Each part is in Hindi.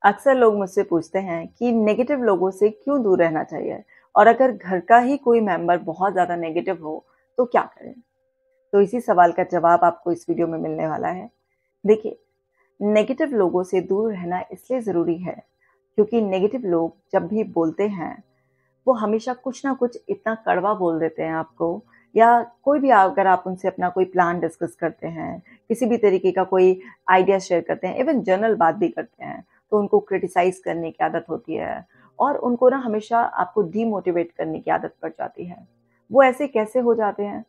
अक्सर लोग मुझसे पूछते हैं कि नेगेटिव लोगों से क्यों दूर रहना चाहिए और अगर घर का ही कोई मेंबर बहुत ज़्यादा नेगेटिव हो तो क्या करें? तो इसी सवाल का जवाब आपको इस वीडियो में मिलने वाला है। देखिए, नेगेटिव लोगों से दूर रहना इसलिए ज़रूरी है क्योंकि नेगेटिव लोग जब भी बोलते हैं वो हमेशा कुछ ना कुछ इतना कड़वा बोल देते हैं आपको, या कोई भी अगर आप उनसे अपना कोई प्लान डिस्कस करते हैं, किसी भी तरीके का कोई आइडिया शेयर करते हैं, इवन जनरल बात भी करते हैं, तो उनको क्रिटिसाइज़ करने की आदत होती है और उनको ना हमेशा आपको डीमोटिवेट करने की आदत पड़ जाती है। वो ऐसे कैसे हो जाते हैं?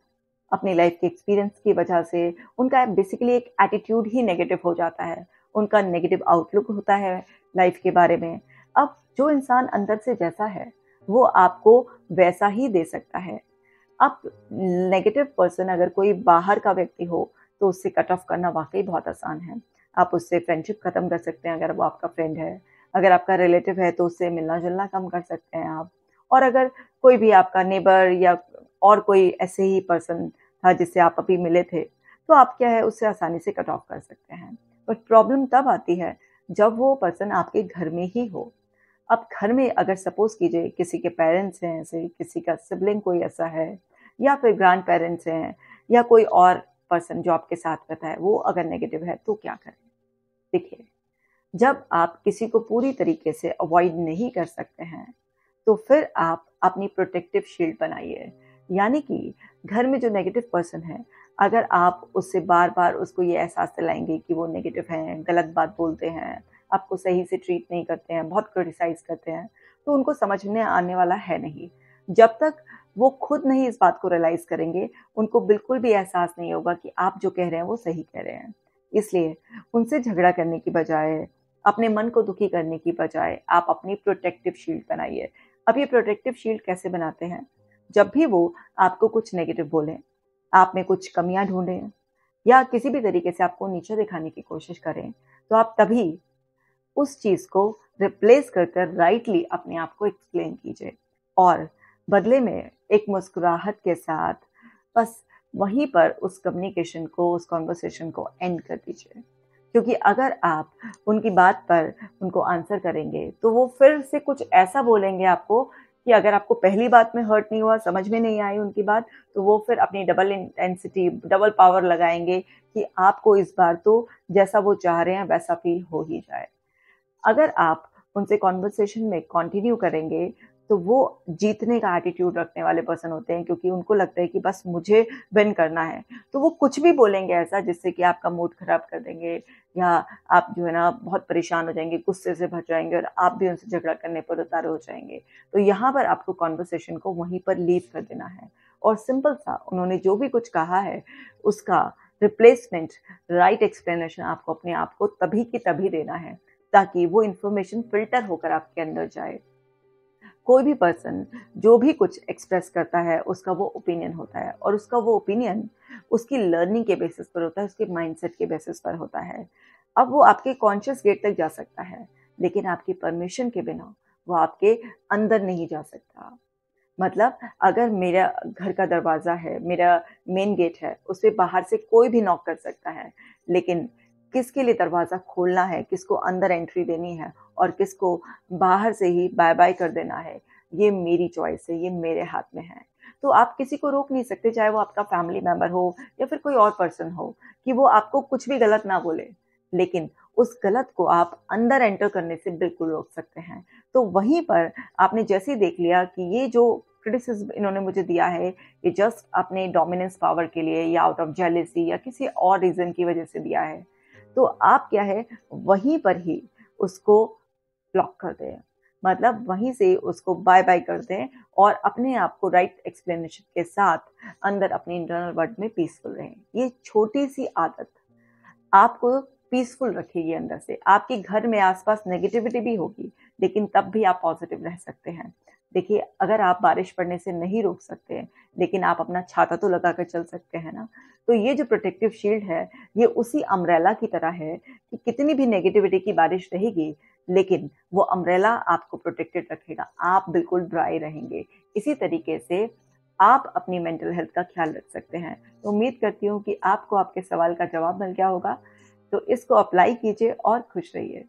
अपनी लाइफ के एक्सपीरियंस की वजह से उनका बेसिकली एक एटीट्यूड ही नेगेटिव हो जाता है। उनका नेगेटिव आउटलुक होता है लाइफ के बारे में। अब जो इंसान अंदर से जैसा है, वो आपको वैसा ही दे सकता है। अब नेगेटिव पर्सन अगर कोई बाहर का व्यक्ति हो, तो उससे कट ऑफ करना वाक़ई बहुत आसान है। आप उससे फ्रेंडशिप खत्म कर सकते हैं अगर वो आपका फ्रेंड है। अगर आपका रिलेटिव है तो उससे मिलना-जुलना कम कर सकते हैं आप। और अगर कोई भी आपका नेबर या और कोई ऐसे ही पर्सन था जिससे आप अभी मिले थे, तो आप क्या है उससे आसानी से कट ऑफ कर सकते हैं। बट प्रॉब्लम तब आती है जब वो पर्सन आपके घर में ही हो। अब घर में अगर सपोज़ कीजिए किसी के पेरेंट्स हैं ऐसे, किसी का सिबलिंग कोई ऐसा है या फिर ग्रैंड पेरेंट्स हैं या कोई और पर्सन जो आपके साथ रहता है, वो अगर नेगेटिव है तो क्या करें? देखिए, जब आप किसी को पूरी तरीके से अवॉइड नहीं कर सकते हैं, तो फिर आप अपनी प्रोटेक्टिव शील्ड बनाइए। यानी कि घर में जो नेगेटिव पर्सन है, अगर आप उससे बार-बार उसको ये एहसास दिलाएँगे कि वो नेगेटिव हैं, गलत बात बोलते हैं, आपको सही से ट्रीट नहीं करते हैं, बहुत क्रिटिसाइज़ करते हैं, तो उनको समझ में आने वाला है नहीं। जब तक वो खुद नहीं इस बात को रियलाइज़ करेंगे, उनको बिल्कुल भी एहसास नहीं होगा कि आप जो कह रहे हैं, वो सही कह रहे हैं। इसलिए उनसे झगड़ा करने की बजाय, अपने मन को दुखी करने की बजाय, आप अपनी प्रोटेक्टिव शील्ड बनाइए। अब ये प्रोटेक्टिव शील्ड कैसे बनाते हैं? जब भी वो आपको कुछ नेगेटिव बोलें, आप में कुछ कमियाँ ढूँढें या किसी भी तरीके से आपको नीचा दिखाने की कोशिश करें, तो आप तभी उस चीज़ को रिप्लेस कर कर राइटली अपने आप को एक्सप्लेन कीजिए और बदले में एक मुस्कुराहट के साथ बस वहीं पर उस कम्युनिकेशन को, उस कन्वर्सेशन को एंड कर दीजिए। क्योंकि अगर आप उनकी बात पर उनको आंसर करेंगे, तो वो फिर से कुछ ऐसा बोलेंगे आपको कि अगर आपको पहली बात में हर्ट नहीं हुआ, समझ में नहीं आई उनकी बात, तो वो फिर अपनी डबल इंटेंसिटी, डबल पावर लगाएँगे कि आपको इस बार तो जैसा वो चाह रहे हैं वैसा फ़ील हो ही जाए। अगर आप उनसे कन्वर्सेशन में कंटिन्यू करेंगे, तो वो जीतने का एटीट्यूड रखने वाले पर्सन होते हैं क्योंकि उनको लगता है कि बस मुझे विन करना है। तो वो कुछ भी बोलेंगे ऐसा जिससे कि आपका मूड खराब कर देंगे या आप जो है ना बहुत परेशान हो जाएँगे, गुस्से से भर जाएँगे और आप भी उनसे झगड़ा करने पर उतारू हो जाएँगे। तो यहाँ पर आपको कन्वर्सेशन को वहीं पर लीव कर देना है और सिंपल सा उन्होंने जो भी कुछ कहा है, उसका रिप्लेसमेंट राइट एक्सप्लेनेशन आपको अपने आप को तभी की तभी देना है। ताकि वो इन्फॉर्मेशन फ़िल्टर होकर आपके अंदर जाए। कोई भी पर्सन जो भी कुछ एक्सप्रेस करता है, उसका वो ओपिनियन होता है और उसका वो ओपिनियन उसकी लर्निंग के बेसिस पर होता है, उसके माइंडसेट के बेसिस पर होता है। अब वो आपके कॉन्शियस गेट तक जा सकता है, लेकिन आपकी परमिशन के बिना वो आपके अंदर नहीं जा सकता। मतलब अगर मेरा घर का दरवाज़ा है, मेरा मेन गेट है, उससे बाहर से कोई भी नॉक कर सकता है, लेकिन किसके लिए दरवाज़ा खोलना है, किसको अंदर एंट्री देनी है और किसको बाहर से ही बाय-बाय कर देना है, ये मेरी चॉइस है, ये मेरे हाथ में है। तो आप किसी को रोक नहीं सकते, चाहे वो आपका फैमिली मेंबर हो या फिर कोई और पर्सन हो, कि वो आपको कुछ भी गलत ना बोले। लेकिन उस गलत को आप अंदर एंटर करने से बिल्कुल रोक सकते हैं। तो वहीं पर आपने जैसे ही देख लिया कि ये जो क्रिटिसिज़्म इन्होंने मुझे दिया है, ये जस्ट अपने डोमिनेंस पावर के लिए या आउट ऑफ जेलसी या किसी और रीज़न की वज़ह से दिया है। तो आप क्या है, वहीं पर ही उसको ब्लॉक कर दें। मतलब वहीं से उसको बाय-बाय कर दें और अपने आप को राइट एक्सप्लेनेशन के साथ अंदर अपने इंटरनल वर्ल्ड में पीसफुल रहें। ये छोटी-सी आदत आपको पीसफुल रखेगी अंदर से। आपके घर में आस-पास नेगेटिविटी भी होगी, लेकिन तब भी आप पॉज़िटिव रह सकते हैं। देखिए, अगर आप बारिश पड़ने से नहीं रोक सकते हैं, लेकिन आप अपना छाता तो लगा कर चल सकते हैं ना। तो ये जो प्रोटेक्टिव शील्ड है, ये उसी अम्ब्रेला की तरह है कि कितनी भी नेगेटिविटी की बारिश रहेगी, लेकिन वो अम्ब्रेला आपको प्रोटेक्टेड रखेगा। आप बिल्कुल ड्राई रहेंगे। इसी तरीके से आप अपनी मेंटल हेल्थ का ख्याल रख सकते हैं। तो उम्मीद करती हूँ कि आपको आपके सवाल का जवाब मिल गया होगा। तो इसको अप्लाई कीजिए और खुश रहिए।